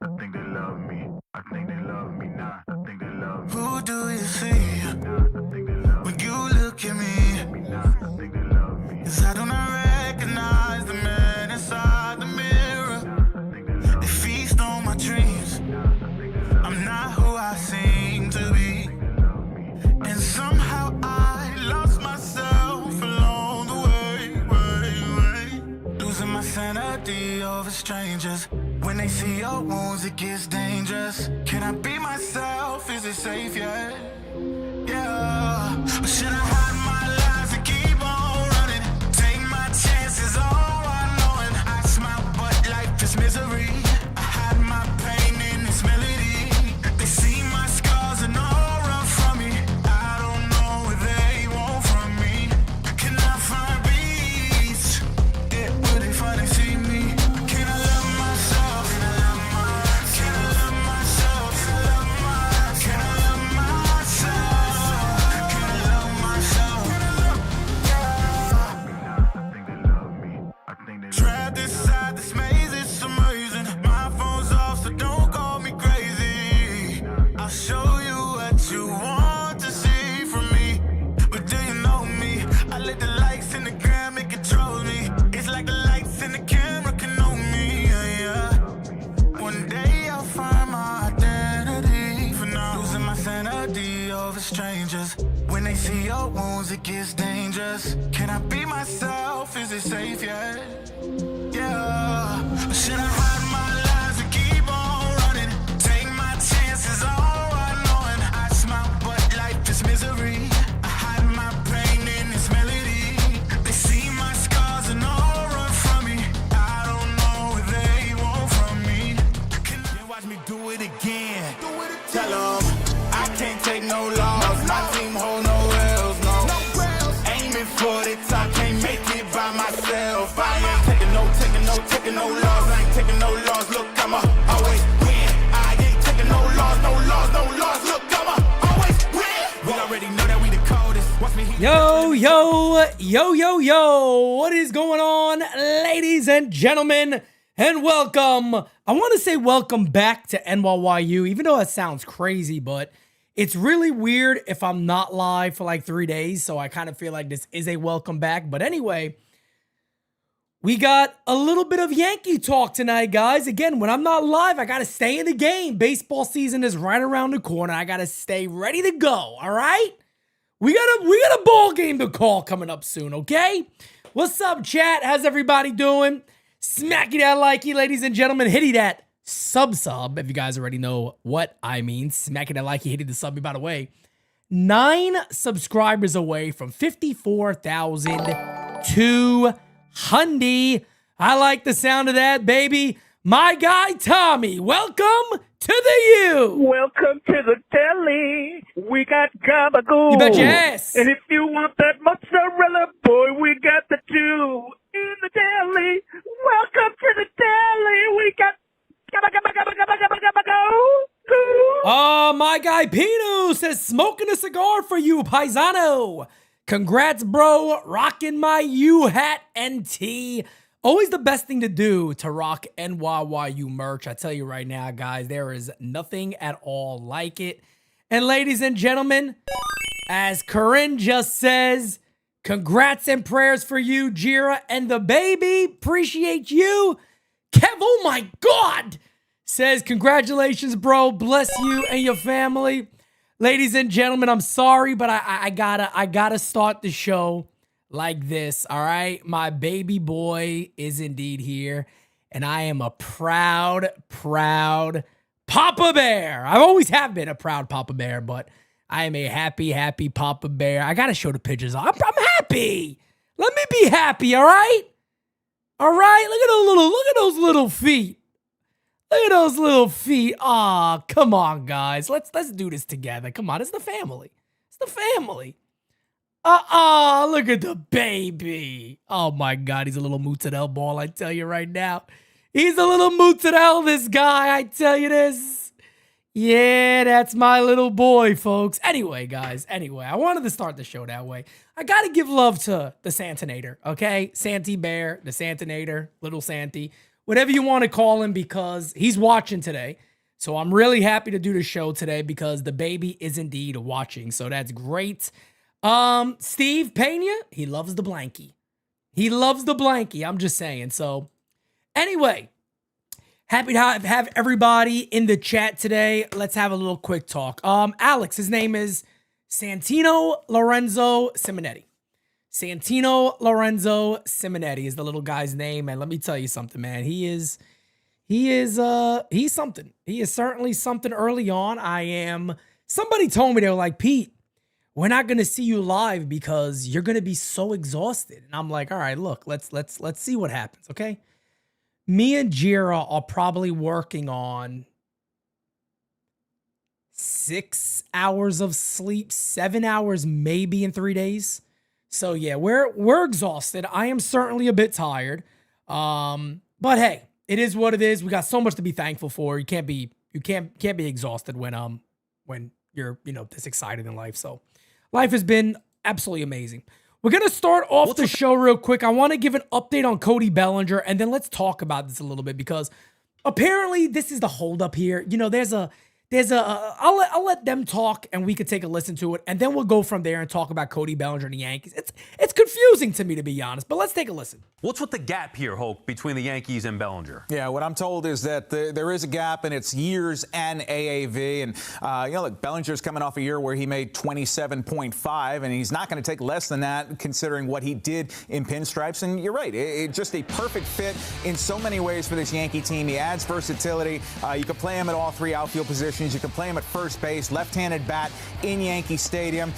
I think they love me. I think they love me now. I think they love me. Who do you see when you look at me? I think they love me. 'Cause I do not recognize the man inside the mirror. They feast on my dreams. I'm not who I seem to be. And somehow I lost myself along the way. Losing my sanity over strangers. When they see your wounds, it gets dangerous. Can I be myself? Is it safe yet? Yeah. Or should I hide my lies and keep on running? Take my chances, all I know. And I smile, but life is misery. I hide my pain in this melody. They see my scars and all run from me. I don't know what they want from me. Can I find peace? It would be fun to see me. Can I love myself? Can I love myself? Can I love myself? Can I love myself? Can I love myself? I think they love me. I think they love me. Trapped inside this maze, it's amazing. My phone's off, so don't call me crazy. I'll show you what you want to see from me. But do you know me? I let the likes in the gram, it controls me. It's like the lights in the camera can know me. Yeah. One day I'll find my identity. For now, losing my sanity over strangers. When they see your wounds, it gets dangerous. Can I be myself? Is it safe yet? Yeah. Or should I hide my lies and keep on running? Take my chances, all I know. And I smile, but life is misery. I hide my pain in this melody. They see my scars and all run from me. I don't know what they want from me. Then watch me do it again. Tell 'em I can't take no loss. My team hold no L's, no. Aiming for the top, can't make it by myself. I ain't taking no loss. I ain't taking no loss. Look, I'ma always win. I ain't taking no loss. Look, I'ma always win. We already know that we the coldest. Watch me hit. Yo, what is going on, ladies and gentlemen, and welcome. I want to say welcome back to NYYU, even though that sounds crazy, but it's really weird if I'm not live for like 3 days, so I kind of feel like this is a welcome back. But anyway, we got a little bit of Yankee talk tonight, guys. Again, when I'm not live, I got to stay in the game. Baseball season is right around the corner. I got to stay ready to go, all right? We got a ball game to call coming up soon, okay? What's up, chat? How's everybody doing? Smacky that likey, ladies and gentlemen. Hitty that sub, if you guys already know what I mean. Smacky that likey, hitty the sub. By the way, 9 subscribers away from 54,200. I like the sound of that, baby. My guy, Tommy, welcome to the U. Welcome to the deli. We got gabagool. You bet your ass. And if you want that mozzarella, boy, we got the two in the deli. Welcome to the deli. We got gabagool. Oh, my guy Pino says, smoking a cigar for you, paisano. Congrats, bro. Rocking my U hat and tee. Always the best thing to do to rock NYYU merch. I tell you right now, guys, there is nothing at all like it. And ladies and gentlemen, as Corinne just says, congrats and prayers for you, Jira, and the baby. Appreciate you. Kev, oh my God, says, congratulations, bro. Bless you and your family. Ladies and gentlemen, I'm sorry, but I gotta start the show like this, all right? My baby boy is indeed here, and I am a proud Papa Bear. I always have been a proud Papa Bear, but I am a happy Papa Bear. I gotta show the pictures. I'm happy. Let me be happy, all right? All right, look at those little feet. Look at those little feet. Aw, come on, guys. Let's do this together. Come on, it's the family. It's the family. Look at the baby. Oh my God, he's a little mozzarella ball, I tell you right now. He's a little mozzarella, this guy, I tell you this. Yeah, that's my little boy, folks. Anyway, guys, I wanted to start the show that way. I got to give love to the Santinator, okay? Santy Bear, the Santinator, little Santy. whatever you want to call him, because he's watching today. So I'm really happy to do the show today because the baby is indeed watching. So that's great. Steve Pena, he loves the blankie. He loves the blankie. I'm just saying. So anyway, happy to have everybody in the chat today. Let's have a little quick talk. Alex, his name is Santino Lorenzo Simonetti. Santino Lorenzo Simonetti is the little guy's name. And let me tell you something, man. He's something. He is certainly something early on. Somebody told me, they were like, Pete, we're not going to see you live because you're going to be so exhausted. And I'm like, all right, look, let's see what happens. Okay. Me and Jira are probably working on 6 hours of sleep, 7 hours, maybe in 3 days. So yeah, we're exhausted. I am certainly a bit tired. But hey, it is what it is. We got so much to be thankful for. You can't be exhausted when you're, this excited in life. So life has been absolutely amazing. We're going to start off the show real quick. I want to give an update on Cody Bellinger, and then let's talk about this a little bit because apparently this is the holdup here. I'll let them talk and we could take a listen to it, and then we'll go from there and talk about Cody Bellinger and the Yankees. It's confusing to me, to be honest, but let's take a listen. What's with the gap here, Hoke, between the Yankees and Bellinger? Yeah, what I'm told is that there is a gap, and it's years and AAV. And, look, Bellinger's coming off a year where he made 27.5, and he's not going to take less than that considering what he did in pinstripes. And you're right, it's just a perfect fit in so many ways for this Yankee team. He adds versatility. You can play him at all three outfield positions. You can play him at first base, left-handed bat in Yankee Stadium.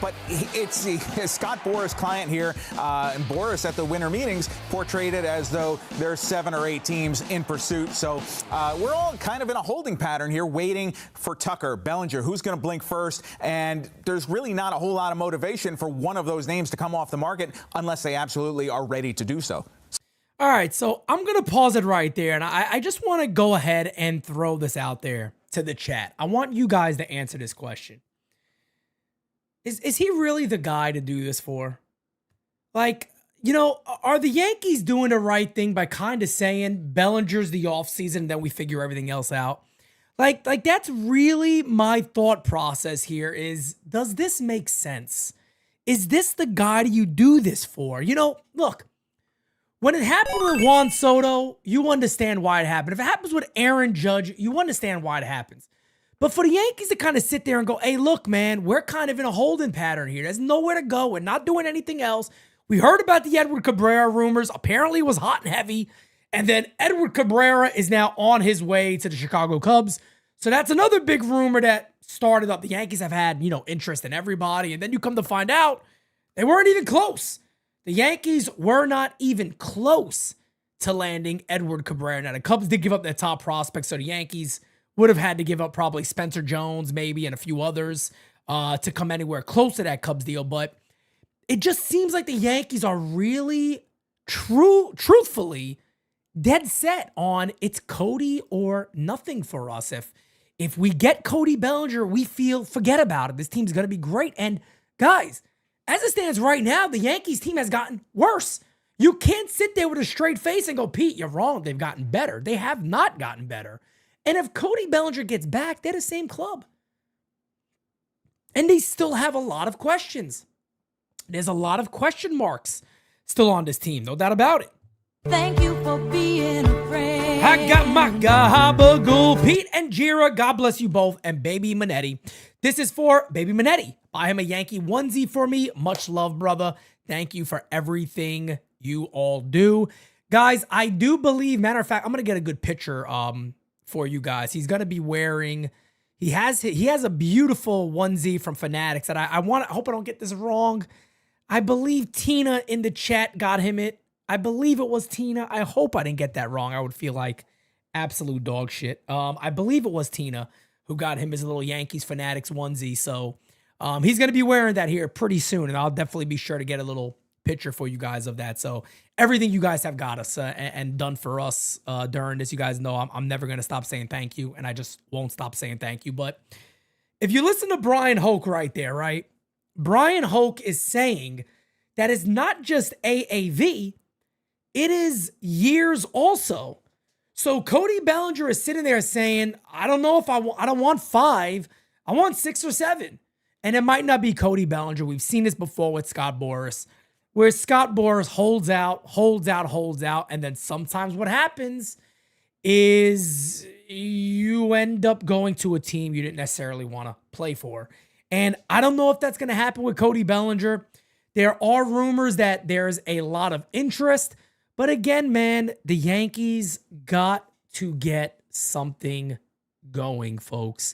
But it's Scott Boras' client here, and Boras at the winter meetings portrayed it as though there's 7 or 8 teams in pursuit. So we're all kind of in a holding pattern here, waiting for Tucker, Bellinger, who's going to blink first. And there's really not a whole lot of motivation for one of those names to come off the market unless they absolutely are ready to do so. All right, so I'm going to pause it right there, and I just want to go ahead and throw this out there to the chat. I want you guys to answer this question. Is he really the guy to do this for? Like, are the Yankees doing the right thing by kind of saying Bellinger's the offseason and then we figure everything else out? Like that's really my thought process here is, does this make sense? Is this the guy you do this for? Look, when it happened with Juan Soto, you understand why it happened. If it happens with Aaron Judge, you understand why it happens. But for the Yankees to kind of sit there and go, hey, look, man, we're kind of in a holding pattern here. There's nowhere to go. We're not doing anything else. We heard about the Edward Cabrera rumors. Apparently it was hot and heavy. And then Edward Cabrera is now on his way to the Chicago Cubs. So that's another big rumor that started up. The Yankees have had, interest in everybody. And then you come to find out they weren't even close. The Yankees were not even close to landing Edward Cabrera. Now, the Cubs did give up their top prospects, so the Yankees would have had to give up probably Spencer Jones, maybe, and a few others to come anywhere close to that Cubs deal. But it just seems like the Yankees are really, truthfully, dead set on it's Cody or nothing for us. If we get Cody Bellinger, we forget about it. This team's going to be great. And guys, as it stands right now, the Yankees team has gotten worse. You can't sit there with a straight face and go, Pete, you're wrong. They've gotten better. They have not gotten better. And if Cody Bellinger gets back, they're the same club. And they still have a lot of questions. There's a lot of question marks still on this team, no doubt about it. Thank you for being a friend. I got my gabagool. Pete and Jira, God bless you both. And Baby Manetti. This is for Baby Manetti. Buy him a Yankee onesie for me. Much love, brother. Thank you for everything you all do. Guys, I do believe, matter of fact, I'm going to get a good picture for you guys. He's going to be wearing, he has a beautiful onesie from Fanatics that I hope I don't get this wrong. I believe Tina in the chat got him it. I believe it was Tina. I hope I didn't get that wrong. I would feel like absolute dog shit. I believe it was Tina who got him his little Yankees Fanatics onesie. So he's going to be wearing that here pretty soon, and I'll definitely be sure to get a little picture for you guys of that. So everything you guys have got us and done for us during this, you guys know I'm never going to stop saying thank you, and I just won't stop saying thank you. But if you listen to Brian Hoke right there, right? Brian Hoke is saying that it's not just AAV, it is years also. So Cody Bellinger is sitting there saying, I don't know if I don't want 5. I want 6 or 7. And it might not be Cody Bellinger. We've seen this before with Scott Boras, where Scott Boras holds out. And then sometimes what happens is you end up going to a team you didn't necessarily want to play for. And I don't know if that's going to happen with Cody Bellinger. There are rumors that there's a lot of interest. But again, man, the Yankees got to get something going, folks.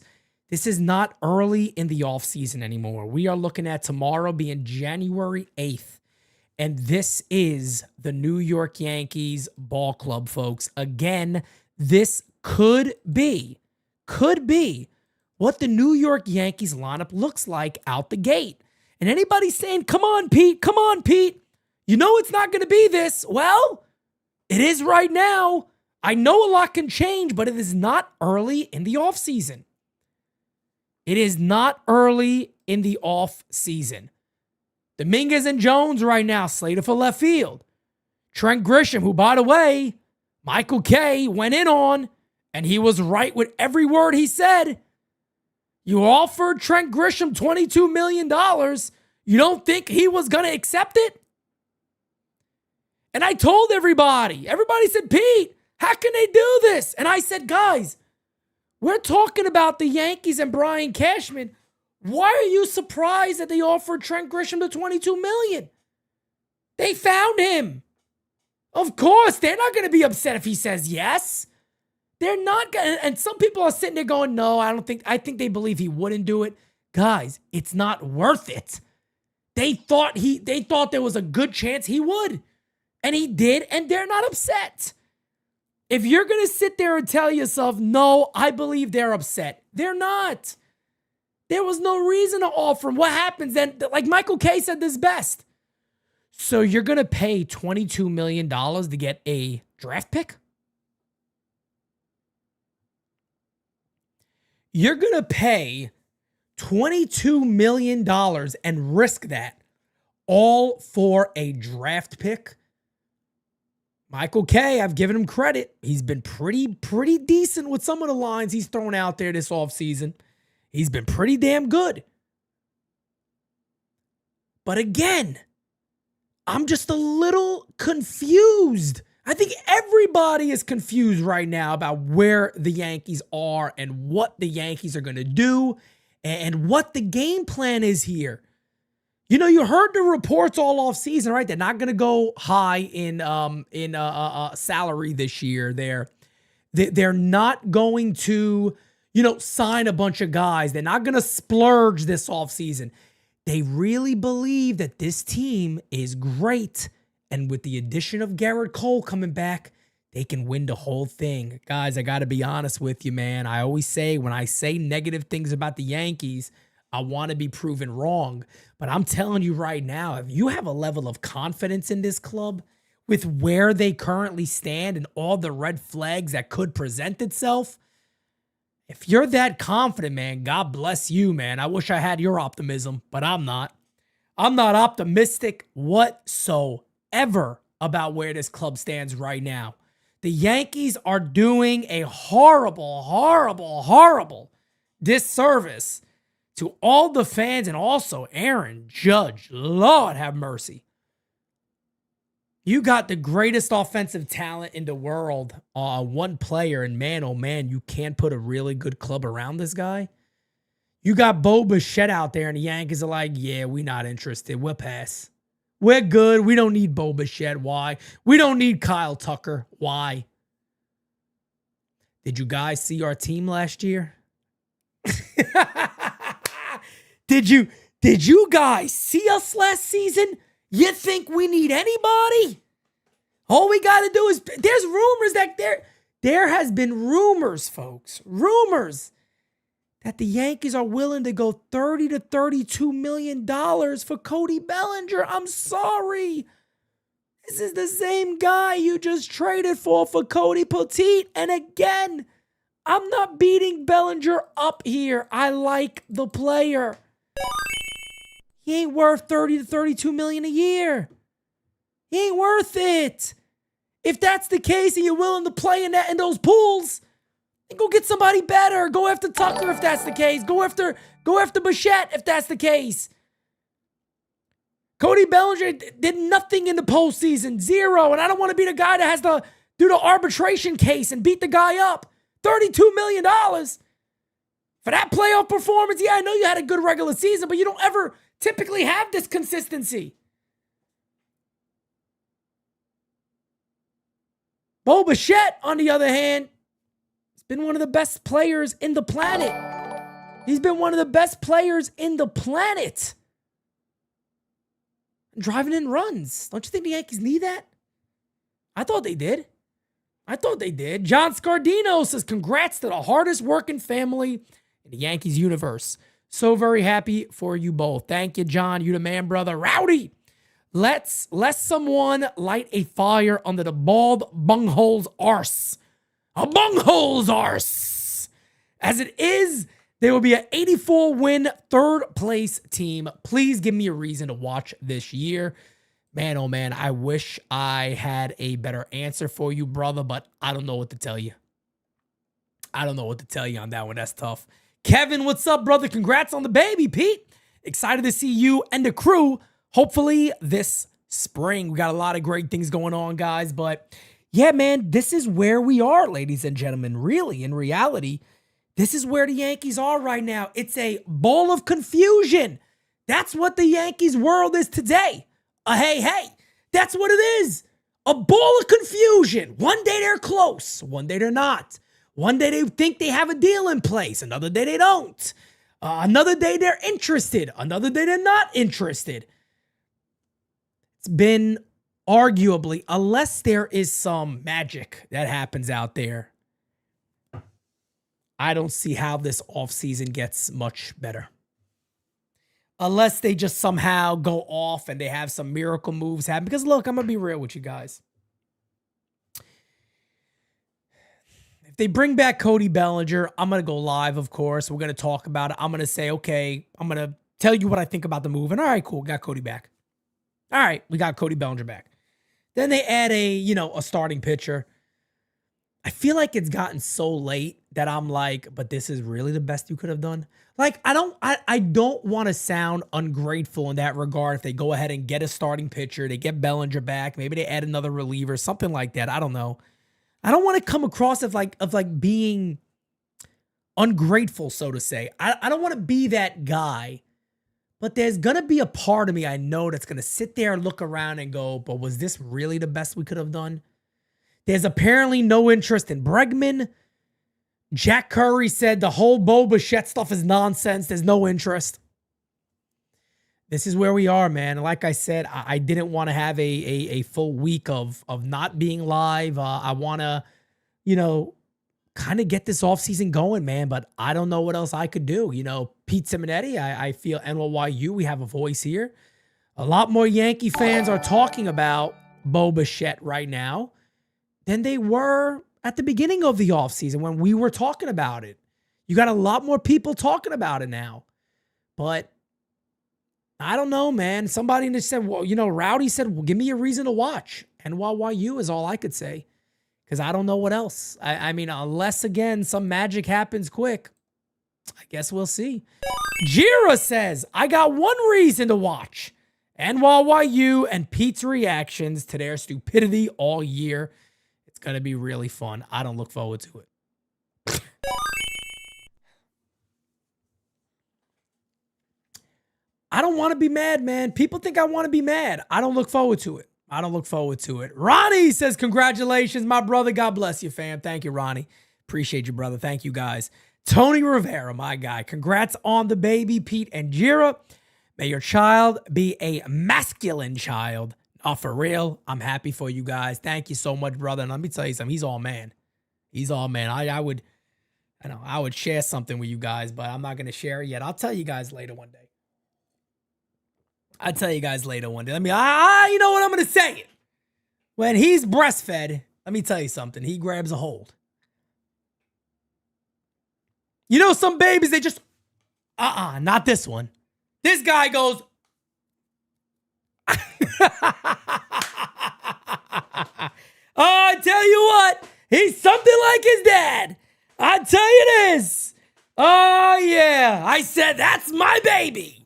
This is not early in the offseason anymore. We are looking at tomorrow being January 8th. And this is the New York Yankees ball club, folks. Again, this could be what the New York Yankees lineup looks like out the gate. And anybody saying, come on, Pete, you know it's not going to be this. Well, it is right now. I know a lot can change, but it is not early in the offseason. It is not early in the offseason. Dominguez and Jones right now slated for left field. Trent Grisham, who, by the way, Michael Kay went in on, and he was right with every word he said. You offered Trent Grisham $22 million. You don't think he was going to accept it? And I told everybody said, Pete, how can they do this? And I said, guys, we're talking about the Yankees and Brian Cashman. Why are you surprised that they offered Trent Grisham the $22 million? They found him. Of course, they're not going to be upset if he says yes. They're not going to. And some people are sitting there going, no, I think they believe he wouldn't do it. Guys, it's not worth it. They thought there was a good chance he would. And he did, and they're not upset. If you're going to sit there and tell yourself, no, I believe they're upset. They're not. There was no reason to offer him. What happens then? Like Michael Kay said this best. So you're going to pay $22 million to get a draft pick? You're going to pay $22 million and risk that all for a draft pick? Michael Kay, I've given him credit. He's been pretty decent with some of the lines he's thrown out there this offseason. He's been pretty damn good. But again, I'm just a little confused. I think everybody is confused right now about where the Yankees are and what the Yankees are going to do and what the game plan is here. You know, you heard the reports all off season, right? They're not going to go high in salary this year. They're not going to, sign a bunch of guys. They're not going to splurge this offseason. They really believe that this team is great. And with the addition of Garrett Cole coming back, they can win the whole thing. Guys, I got to be honest with you, man. I always say when I say negative things about the Yankees, I want to be proven wrong. But I'm telling you right now, if you have a level of confidence in this club with where they currently stand and all the red flags that could present itself, if you're that confident, man, God bless you, man. I wish I had your optimism, but I'm not. I'm not optimistic whatsoever about where this club stands right now. The Yankees are doing a horrible disservice to all the fans and also Aaron Judge. Lord have mercy. You got the greatest offensive talent in the world, one player, and man, oh man, you can't put a really good club around this guy. You got Bo Bichette out there, and the Yankees are like, yeah, we're not interested. We'll pass. We're good. We don't need Bo Bichette. Why? We don't need Kyle Tucker. Why? Did you guys see our team last year? Did you guys see us last season? You think we need anybody? All we got to do is, there's rumors that there has been rumors, folks, rumors that the Yankees are willing to go $30 to $32 million for Cody Bellinger. I'm sorry. This is the same guy you just traded for Cody Petit. And again, I'm not beating Bellinger up here. I like the player. He ain't worth $30 to $32 million a year. He ain't worth it. If that's the case and you're willing to play in those pools, then go get somebody better. Go after Tucker if that's the case. Go after Bichette if that's the case. Cody Bellinger did nothing in the postseason. 0. And I don't want to be the guy that has to do the arbitration case and beat the guy up. $32 million for that playoff performance. Yeah, I know you had a good regular season, but you don't ever typically have this consistency. Bo Bichette, on the other hand, has been one of the best players in the planet. He's been one of the best players in the planet. Driving in runs. Don't you think the Yankees need that? I thought they did. John Scardino says, congrats to the hardest working family in the Yankees universe. So very happy for you both. Thank you, John. You the man, brother. Rowdy. Let someone light a fire under the bald bunghole's arse. A bunghole's arse. As it is, there will be an 84-win third-place team. Please give me a reason to watch this year. Man, oh man, I wish I had a better answer for you, brother, but I don't know what to tell you. I don't know what to tell you on that one. That's tough. Kevin, what's up, brother? Congrats on the baby, Pete. Excited to see you and the crew, hopefully this spring. We got a lot of great things going on, guys, but yeah, man, this is where we are, ladies and gentlemen. Really, in reality, this is where the Yankees are right now. It's a bowl of confusion. That's what the Yankees world is today. Hey, that's what it is. A bowl of confusion. One day they're close. One day they're not. One day they think they have a deal in place. Another day they don't. Another day they're interested. Another day they're not interested. It's been arguably, unless there is some magic that happens out there, I don't see how this offseason gets much better. Unless they just somehow go off and they have some miracle moves happen. Because look, I'm going to be real with you guys. If they bring back Cody Bellinger, I'm going to go live, of course. We're going to talk about it. I'm going to say, okay, I'm going to tell you what I think about the move. And all right, cool, got Cody back. All right, we got Cody Bellinger back. Then they add a starting pitcher. I feel like it's gotten so late that I'm like, but this is really the best you could have done. Like, I don't want to sound ungrateful in that regard. If they go ahead and get a starting pitcher, they get Bellinger back, maybe they add another reliever, something like that. I don't know. I don't want to come across of being ungrateful, so to say. I don't want to be that guy. But there's going to be a part of me I know that's going to sit there and look around and go, but was this really the best we could have done? There's apparently no interest in Bregman. Jack Curry said the whole Bo Bichette stuff is nonsense. There's no interest. This is where we are, man. Like I said, I didn't want to have a full week of not being live. I want to, kind of get this offseason going, man. But I don't know what else I could do. Pete Simonetti, I feel NYU, we have a voice here. A lot more Yankee fans are talking about Bo Bichette right now than they were at the beginning of the offseason when we were talking about it. You got a lot more people talking about it now. But I don't know, man. Somebody just said, well, Rowdy said, well, give me a reason to watch. NYU is all I could say because I don't know what else. I mean, unless, again, some magic happens quick, I guess we'll see. Jira says, I got one reason to watch. NYU and Pete's reactions to their stupidity all year. It's going to be really fun. I don't look forward to it. I don't want to be mad, man. People think I want to be mad. I don't look forward to it. Ronnie says, congratulations, my brother. God bless you, fam. Thank you, Ronnie. Appreciate you, brother. Thank you, guys. Tony Rivera, my guy. Congrats on the baby, Pete and Jira. May your child be a masculine child. Oh, for real. I'm happy for you guys. Thank you so much, brother. And let me tell you something. He's all man. I would share something with you guys, but I'm not going to share it yet. I'll tell you guys later one day. You know what? I'm going to say it. When he's breastfed, let me tell you something. He grabs a hold. Some babies, they just, not this one. This guy goes, I tell you what, he's something like his dad. I tell you this. Oh, yeah. I said, that's my baby.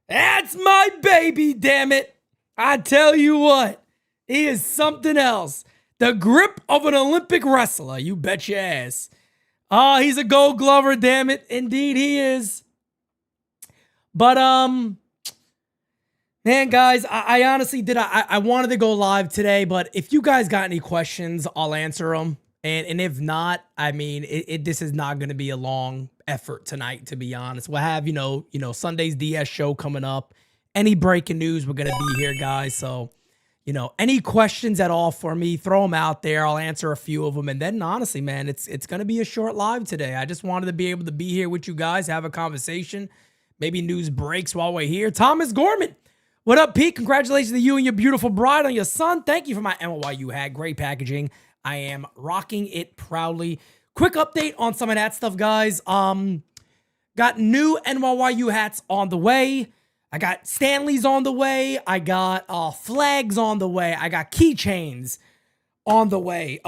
That's my baby, damn it. I tell you what, he is something else. The grip of an Olympic wrestler, you bet your ass. Oh, he's a gold glover, damn it. Indeed, he is. But, man, guys, I honestly did. I wanted to go live today, but if you guys got any questions, I'll answer them. And if not, I mean, this is not going to be a long effort tonight, to be honest. We'll have, Sunday's DS show coming up. Any breaking news, we're going to be here, guys. So, any questions at all for me, throw them out there. I'll answer a few of them. And then, honestly, man, it's going to be a short live today. I just wanted to be able to be here with you guys, have a conversation. Maybe news breaks while we're here. Thomas Gorman. What up, Pete? Congratulations to you and your beautiful bride on your son. Thank you for my NYU hat. Great packaging. I am rocking it proudly. Quick update on some of that stuff, guys. Got new NYU hats on the way. I got Stanley's on the way. I got flags on the way. I got keychains on the way.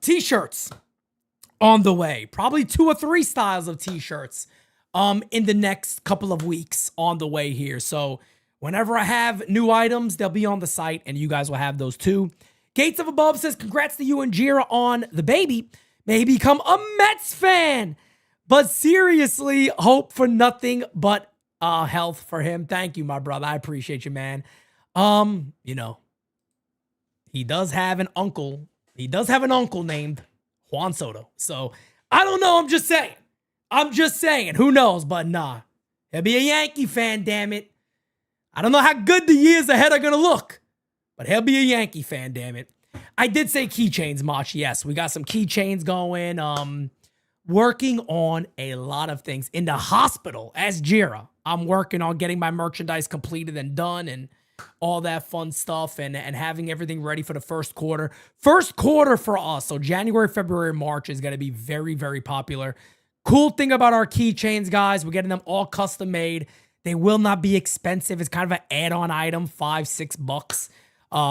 T-shirts on the way. Probably 2 or 3 styles of t-shirts in the next couple of weeks on the way here. So whenever I have new items, they'll be on the site and you guys will have those too. Gates of Above says, congrats to you and Jira on the baby. May he become a Mets fan. But seriously, hope for nothing but health for him. Thank you, my brother. I appreciate you, man. He does have an uncle. He does have an uncle named Juan Soto. So I don't know. I'm just saying. Who knows? But nah. He'll be a Yankee fan, damn it. I don't know how good the years ahead are going to look. But he'll be a Yankee fan, damn it. I did say keychains, Mach. Yes, we got some keychains going. Working on a lot of things. In the hospital, as Jira, I'm working on getting my merchandise completed and done and all that fun stuff and having everything ready for the first quarter. First quarter for us, so January, February, March is going to be very, very popular. Cool thing about our keychains, guys, we're getting them all custom made. They will not be expensive. It's kind of an add-on item, $5-6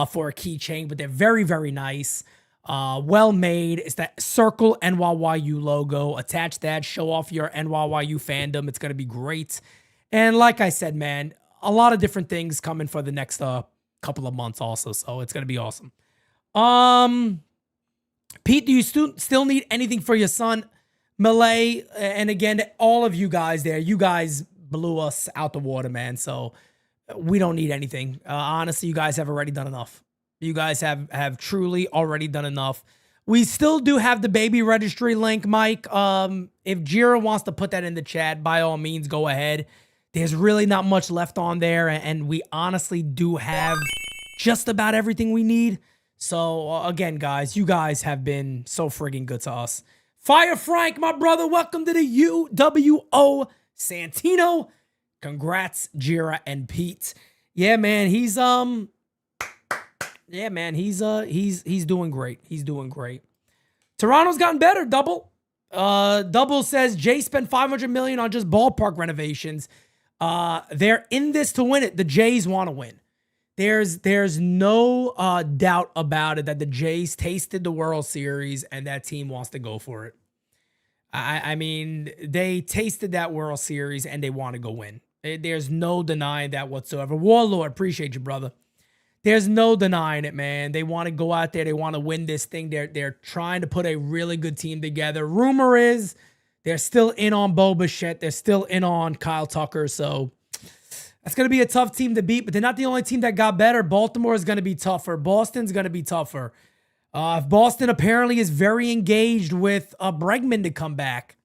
for a keychain, but they're very, very nice. Well made. It's that circle NYYU logo. Attach that, show off your NYYU fandom. It's going to be great. And like I said, man, a lot of different things coming for the next couple of months also. So it's going to be awesome. Pete, do you still need anything for your son? Malay, and again, all of you guys there, you guys blew us out the water, man. So we don't need anything. Honestly, you guys have already done enough. You guys have truly already done enough. We still do have the baby registry link, Mike. If Jira wants to put that in the chat, by all means, go ahead. There's really not much left on there, and we honestly do have just about everything we need. So, again, guys, you guys have been so friggin' good to us. Fire Frank, my brother, welcome to the UWO Santino. Congrats, Jira and Pete. Yeah, man, he's doing great. He's doing great. Toronto's gotten better, Double. Double says Jay spent $500 million on just ballpark renovations. They're in this to win it. The Jays want to win. There's no doubt about it that the Jays tasted the World Series and that team wants to go for it. I mean, they tasted that World Series and they want to go win. There's no denying that whatsoever. Warlord, appreciate you, brother. There's no denying it, man. They want to go out there. They want to win this thing. They're trying to put a really good team together. Rumor is they're still in on Bo Bichette. They're still in on Kyle Tucker. So that's going to be a tough team to beat, but they're not the only team that got better. Baltimore is going to be tougher. Boston's going to be tougher. If Boston apparently is very engaged with Bregman to come back,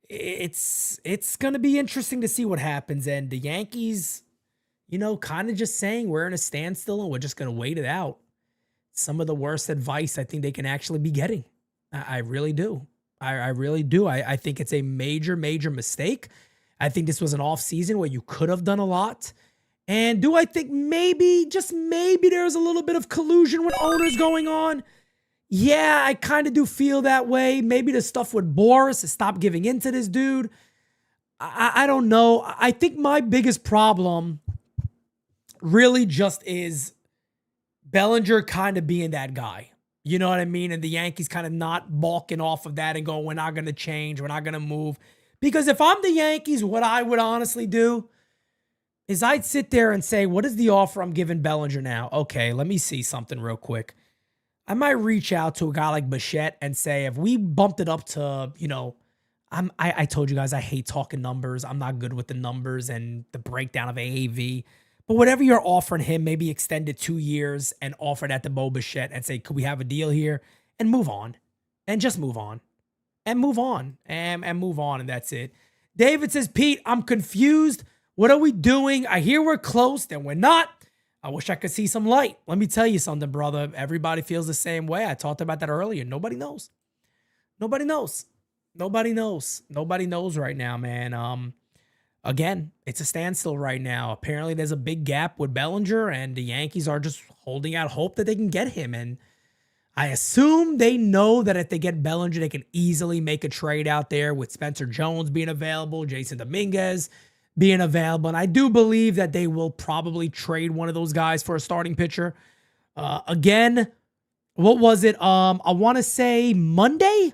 it's going to be interesting to see what happens. And the Yankees, kind of just saying we're in a standstill and we're just going to wait it out. Some of the worst advice I think they can actually be getting. I really do. I really do. I think it's a major, major mistake. I think this was an offseason where you could have done a lot. And do I think maybe, just maybe, there's a little bit of collusion with owners going on? Yeah, I kind of do feel that way. Maybe the stuff with Boris to stop giving in to this dude. I don't know. I think my biggest problem really just is Bellinger kind of being that guy. You know what I mean? And the Yankees kind of not balking off of that and going, we're not going to change. We're not going to move. Because if I'm the Yankees, what I would honestly do is I'd sit there and say, what is the offer I'm giving Bellinger now? Okay, let me see something real quick. I might reach out to a guy like Bichette and say, if we bumped it up to, I told you guys I hate talking numbers. I'm not good with the numbers and the breakdown of AAV. But whatever you're offering him, maybe extend it 2 years and offer that to Bo Bichette and say, could we have a deal here? And move on. And just move on. And move on. And move on. And that's it. David says, Pete, I'm confused. What are we doing? I hear we're close, then we're not. I wish I could see some light. Let me tell you something, brother. Everybody feels the same way. I talked about that earlier. Nobody knows. Nobody knows. Nobody knows. Nobody knows right now, man. Again, it's a standstill right now. Apparently, there's a big gap with Bellinger, and the Yankees are just holding out hope that they can get him. And I assume they know that if they get Bellinger, they can easily make a trade out there with Spencer Jones being available, Jason Dominguez being available. And I do believe that they will probably trade one of those guys for a starting pitcher. Again, what was it? I want to say Monday.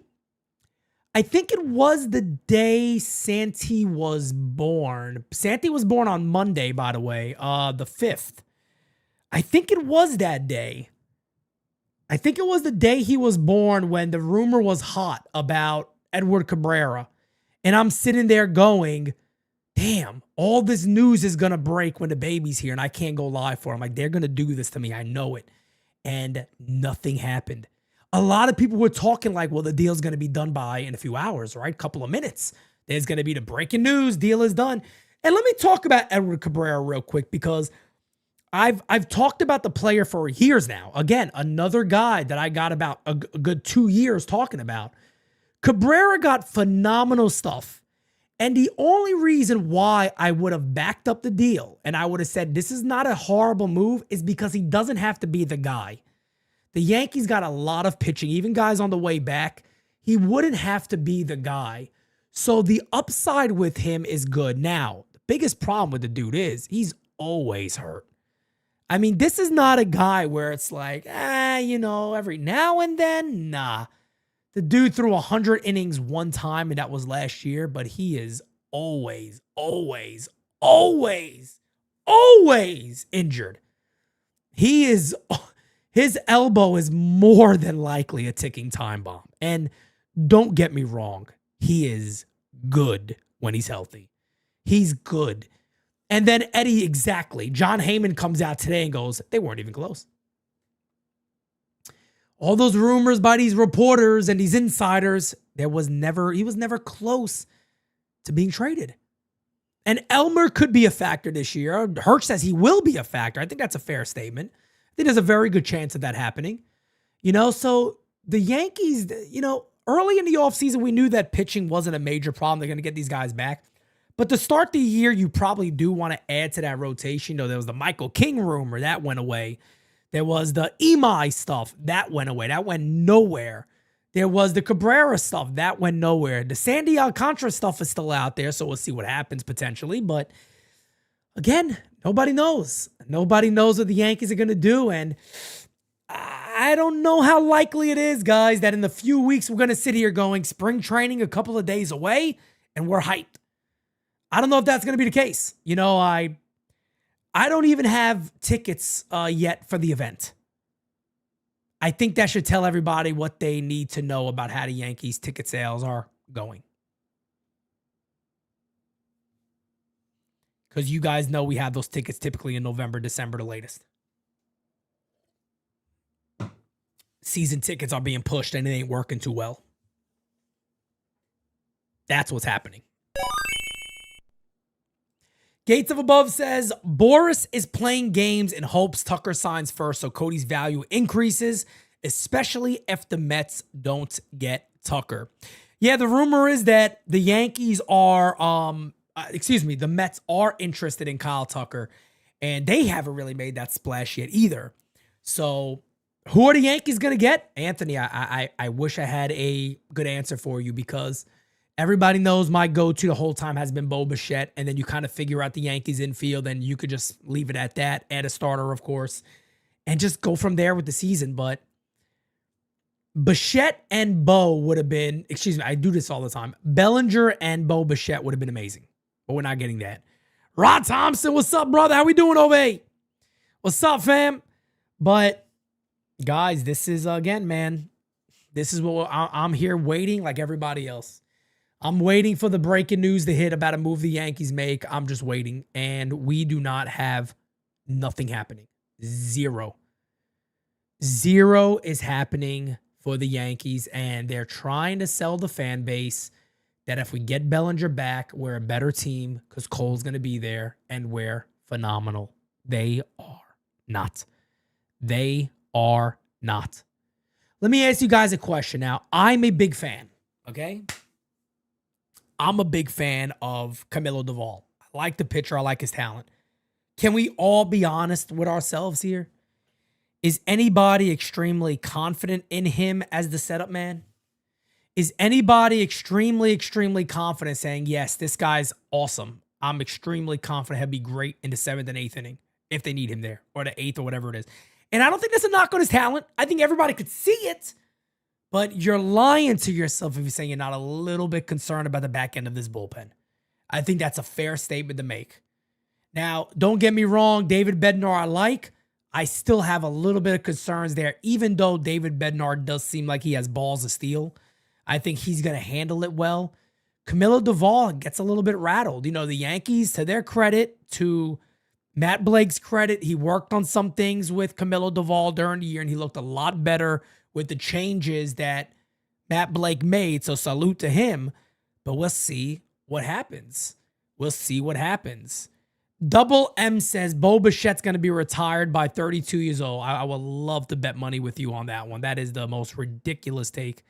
I think it was the day Santi was born. Santi was born on Monday, by the way, the 5th. I think it was that day. I think it was the day he was born when the rumor was hot about Edward Cabrera. And I'm sitting there going, damn, all this news is going to break when the baby's here and I can't go live for him. Like, they're going to do this to me. I know it. And nothing happened. A lot of people were talking like, well, the deal's going to be done by in a few hours, right? Couple of minutes. There's going to be the breaking news. Deal is done. And let me talk about Edward Cabrera real quick because I've talked about the player for years now. Again, another guy that I got about a good 2 years talking about. Cabrera got phenomenal stuff. And the only reason why I would have backed up the deal and I would have said this is not a horrible move is because he doesn't have to be the guy. The Yankees got a lot of pitching, even guys on the way back. He wouldn't have to be the guy. So the upside with him is good. Now, the biggest problem with the dude is he's always hurt. I mean, this is not a guy where it's like, every now and then. Nah. The dude threw 100 innings one time, and that was last year, but he is always injured. His elbow is more than likely a ticking time bomb. And don't get me wrong, he is good when he's healthy. He's good. And then Eddie, exactly. John Heyman comes out today and goes, they weren't even close. All those rumors by these reporters and these insiders, he was never close to being traded. And Elmer could be a factor this year. Hirsch says he will be a factor. I think that's a fair statement. I think there's a very good chance of that happening. So the Yankees, early in the offseason, we knew that pitching wasn't a major problem. They're going to get these guys back. But to start the year, you probably do want to add to that rotation. There was the Michael King rumor. That went away. There was the Imai stuff. That went away. That went nowhere. There was the Cabrera stuff. That went nowhere. The Sandy Alcantara stuff is still out there, so we'll see what happens potentially. But again, nobody knows. Nobody knows what the Yankees are going to do. And I don't know how likely it is, guys, that in the few weeks we're going to sit here going spring training a couple of days away and we're hyped. I don't know if that's going to be the case. I don't even have tickets yet for the event. I think that should tell everybody what they need to know about how the Yankees ticket sales are going. Because you guys know we have those tickets typically in November, December, the latest. Season tickets are being pushed and it ain't working too well. That's what's happening. Gates of Above says, Boris is playing games in hopes Tucker signs first so Cody's value increases, especially if the Mets don't get Tucker. Yeah, the rumor is that the Yankees are, the Mets are interested in Kyle Tucker, and they haven't really made that splash yet either. So who are the Yankees going to get? Anthony, I wish I had a good answer for you because everybody knows my go-to the whole time has been Bo Bichette, and then you kind of figure out the Yankees infield, and you could just leave it at that. Add a starter, of course, and just go from there with the season. But Bichette and Bo would have been, excuse me, I do this all the time. Bellinger and Bo Bichette would have been amazing, but we're not getting that. Rod Thompson, what's up, brother? How we doing, OB? What's up, fam? But guys, this is, again, man, this is what I'm here waiting like everybody else. I'm waiting for the breaking news to hit about a move the Yankees make. I'm just waiting. And we do not have nothing happening. Zero. Zero is happening for the Yankees. And they're trying to sell the fan base that if we get Bellinger back, we're a better team because Cole's going to be there and we're phenomenal. They are not. They are not. Let me ask you guys a question now. I'm a big fan, okay? I'm a big fan of Camilo Doval. I like the pitcher. I like his talent. Can we all be honest with ourselves here? Is anybody extremely confident in him as the setup man? Is anybody extremely confident saying, yes, this guy's awesome. I'm extremely confident he'll be great in the 7th and 8th inning if they need him there, or the 8th or whatever it is. And I don't think that's a knock on his talent. I think everybody could see it. But you're lying to yourself if you're saying you're not a little bit concerned about the back end of this bullpen. I think that's a fair statement to make. Now, don't get me wrong. David Bednar I like. I still have a little bit of concerns there, even though David Bednar does seem like he has balls of steel. I think he's going to handle it well. Camilo Doval gets a little bit rattled. You know, the Yankees, to their credit, to Matt Blake's credit, he worked on some things with Camilo Doval during the year, and he looked a lot better with the changes that Matt Blake made. So salute to him. But we'll see what happens. We'll see what happens. Double M says Bo Bichette's going to be retired by 32 years old. I would love to bet money with you on that one. That is the most ridiculous take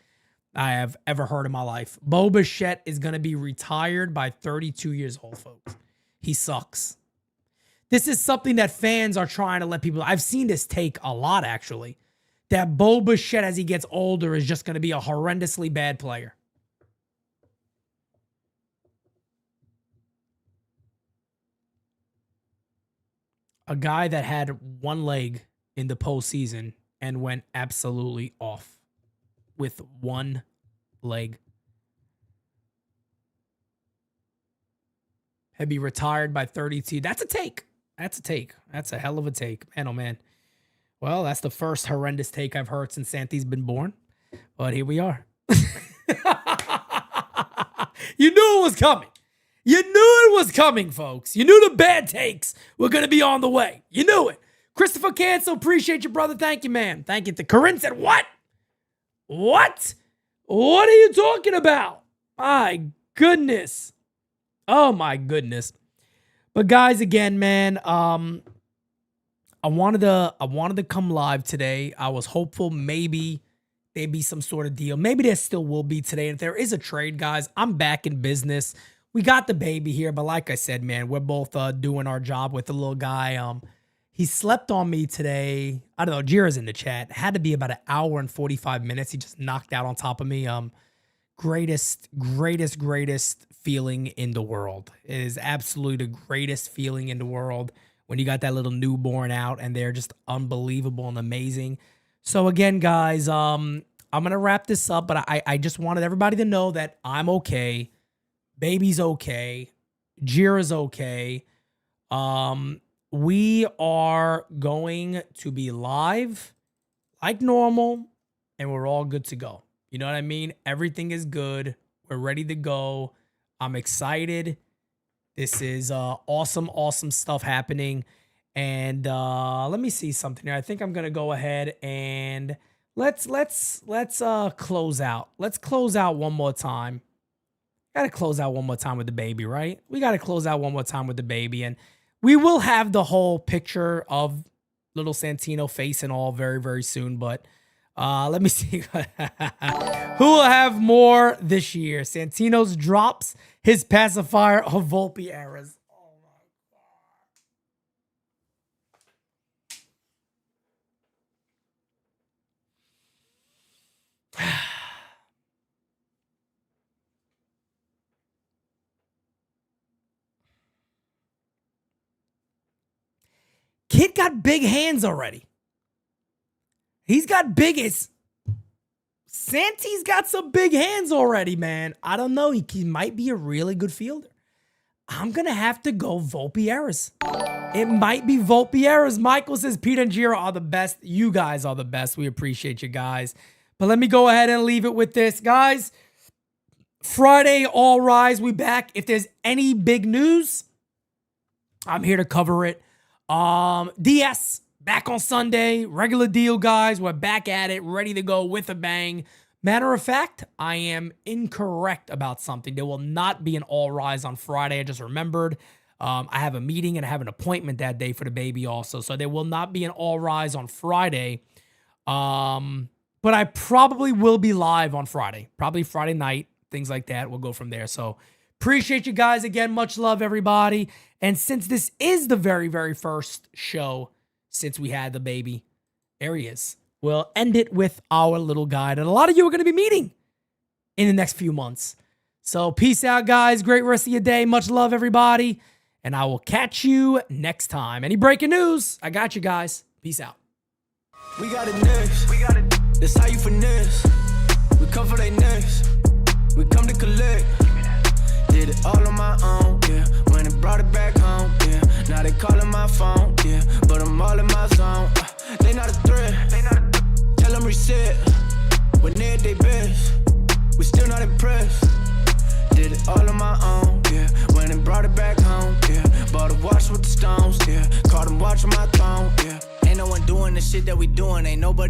I have ever heard in my life. Bo Bichette is going to be retired by 32 years old, folks. He sucks. This is something that fans are trying to let people. I've seen this take a lot, actually. That Bo Bichette, as he gets older, is just going to be a horrendously bad player. A guy that had one leg in the postseason and went absolutely off with one leg. He'd be retired by 32. That's a take. That's a take. That's a hell of a take. Man, oh man. Well, that's the first horrendous take I've heard since Santi's been born. But here we are. You knew it was coming. You knew it was coming, folks. You knew the bad takes were going to be on the way. You knew it. Christopher Cancel, appreciate you, brother. Thank you, man. Thank you. Corinne said, what? What? What are you talking about? My goodness. Oh, my goodness. But guys, again, man, I wanted to come live today. I was hopeful maybe there'd be some sort of deal. Maybe there still will be today. And if there is a trade, guys, I'm back in business. We got the baby here, but like I said, man, we're both doing our job with the little guy. He slept on me today. I don't know. Jira's in the chat. Had to be about an hour and 45 minutes. He just knocked out on top of me. Greatest feeling in the world. It is absolutely the greatest feeling in the world when you got that little newborn out and they're just unbelievable and amazing. So again, guys, I'm going to wrap this up, but I just wanted everybody to know that I'm okay. Baby's okay. Jira's okay. We are going to be live like normal, and we're all good to go. You know what I mean? Everything is good. We're ready to go. I'm excited. This is awesome stuff happening. And let me see something here. I think I'm gonna go ahead and let's close out. Let's close out one more time. Gotta close out one more time with the baby, right? We gotta close out one more time with the baby, and we will have the whole picture of little Santino face and all very, very soon. But let me see who will have more this year. Santino's drops his pacifier or Volpe errors. Oh my God. Kid got big hands already. He's got biggest. Santy's got some big hands already, man. I don't know. He might be a really good fielder. I'm going to have to go Volpe-Eras. It might be Volpe-Eras. Michael says Pete and Giro are the best. You guys are the best. We appreciate you guys. But let me go ahead and leave it with this. Guys, Friday, All Rise. We back. If there's any big news, I'm here to cover it. DS, back on Sunday. Regular deal, guys. We're back at it. Ready to go with a bang. Matter of fact, I am incorrect about something. There will not be an All Rise on Friday. I just remembered. I have a meeting and I have an appointment that day for the baby also. So there will not be an All Rise on Friday. But I probably will be live on Friday. Probably Friday night. Things like that. We'll go from there. So appreciate you guys again. Much love, everybody. And since this is the very, very first show since we had the baby, there he is. We'll end it with our little guy that a lot of you are going to be meeting in the next few months. So peace out, guys. Great rest of your day. Much love, everybody. And I will catch you next time. Any breaking news? I got you guys. Peace out. We got it next. That's how you finesse. We come for they next. We come to collect. Did it all on my own, yeah. When it brought it back home, yeah. Now they calling my phone, yeah. But I'm all in my zone. They not a threat. Tell them reset. When they're at their best, we still not impressed. Did it all on my own, yeah. When it brought it back home, yeah. Bought a watch with the stones, yeah. Caught them watching my throne, yeah. Ain't no one doing the shit that we doing. Ain't nobody